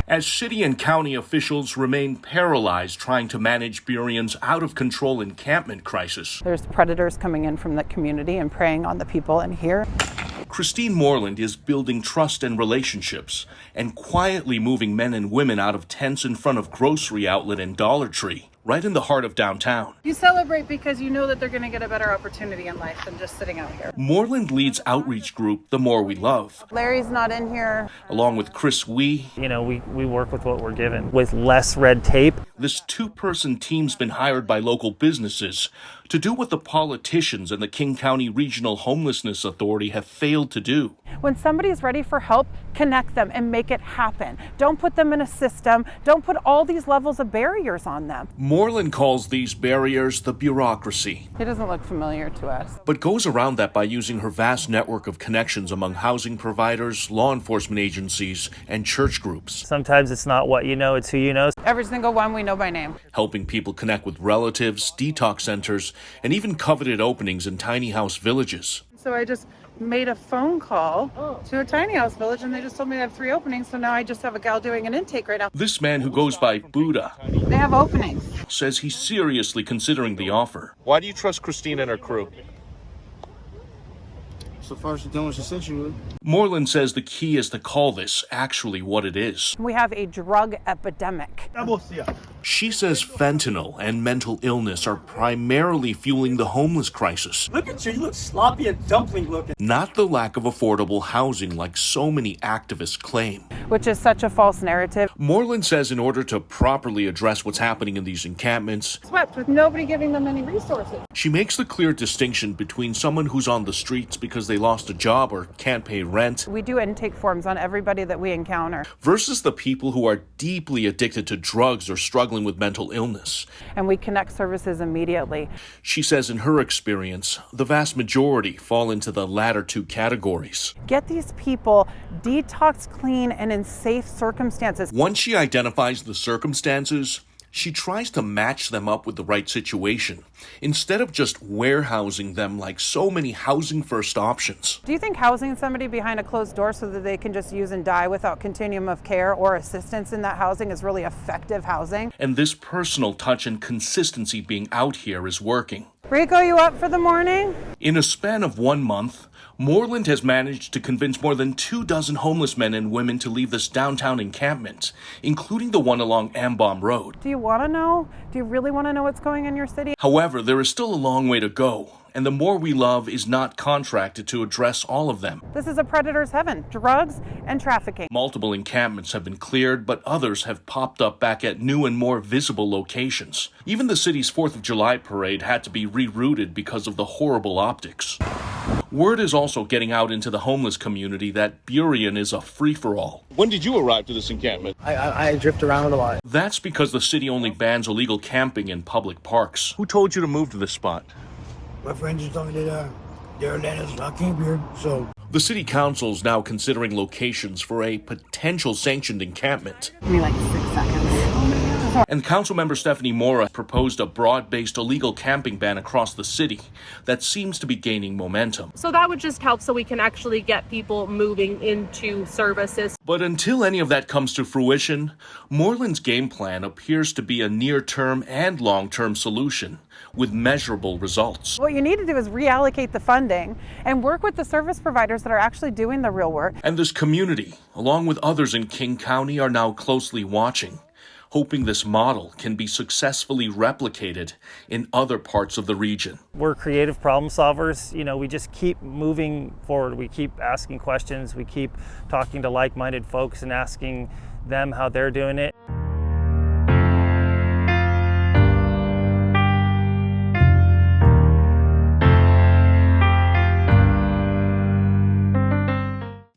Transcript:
As city and county officials remain paralyzed trying to manage Burien's out-of-control encampment crisis. There's predators coming in from the community and preying on the people in here. Christine Moreland is building trust and relationships and quietly moving men and women out of tents in front of grocery outlet and Dollar Tree, right in the heart of downtown. You celebrate because you know that they're going to get a better opportunity in life than just sitting out here. Moreland leads outreach group The More We Love. Larry's not in here. Along with Chris Wee. We work with what we're given with less red tape. This two-person team's been hired by local businesses to do what the politicians and the King County Regional Homelessness Authority have failed to do. When somebody is ready for help, connect them and make it happen. Don't put them in a system. Don't put all these levels of barriers on them. Moreland calls these barriers the bureaucracy. It doesn't look familiar to us. But goes around that by using her vast network of connections among housing providers, law enforcement agencies, and church groups. Sometimes it's not what you know, it's who you know. Every single one we know by name. Helping people connect with relatives, detox centers, and even coveted openings in tiny house villages. So I just made a phone call to a tiny house village and they just told me they have 3 openings. So now I just have a gal doing an intake right now. This man, who goes by Buddha, They have openings. says he's seriously considering the offer. Why do you trust Christine and her crew? So far, she's done what she said she would. Moreland says the key is to call this actually what it is. We have a drug epidemic. She says fentanyl and mental illness are primarily fueling the homeless crisis. Look at you look sloppy and dumpling looking. Not the lack of affordable housing like so many activists claim. Which is such a false narrative. Moreland says in order to properly address what's happening in these encampments, Swept with nobody giving them any resources. she makes the clear distinction between someone who's on the streets because they lost a job or can't pay rent We do intake forms on everybody that we encounter. versus the people who are deeply addicted to drugs or struggling with mental illness. And we connect services immediately. She says in her experience, the vast majority fall into the latter two categories. Get these people detox, clean, and in safe circumstances. Once she identifies the circumstances, she tries to match them up with the right situation, instead of just warehousing them like so many housing-first options. Do you think housing somebody behind a closed door so that they can just use and die without continuum of care or assistance in that housing is really effective housing? And this personal touch and consistency being out here is working. Rico, you up for the morning? In a span of 1 month, Moreland has managed to convince more than 24 homeless men and women to leave this downtown encampment, including the one along Ambom Road. Do you want to know? Do you really want to know what's going on in your city? However, there is still a long way to go, and The More We Love is not contracted to address all of them. This is a predator's heaven. Drugs and trafficking. Multiple encampments have been cleared, but others have popped up back at new and more visible locations. Even the city's 4th of July parade had to be rerouted because of the horrible optics. Word is also getting out into the homeless community that Burien is a free-for-all. When did you arrive to this encampment? I drift around a lot. That's because the city only bans illegal camping in public parks. Who told you to move to this spot? My friend just told me that their land is not camp here, so. The city council's now considering locations for a potential sanctioned encampment. Give me like 6 seconds. And Councilmember Stephanie Mora proposed a broad-based illegal camping ban across the city that seems to be gaining momentum. So that would just help so we can actually get people moving into services. But until any of that comes to fruition, Moreland's game plan appears to be a near-term and long-term solution with measurable results. What you need to do is reallocate the funding and work with the service providers that are actually doing the real work. And this community, along with others in King County, are now closely watching, hoping this model can be successfully replicated in other parts of the region. We're creative problem solvers. We just keep moving forward. We keep asking questions. We keep talking to like-minded folks and asking them how they're doing it.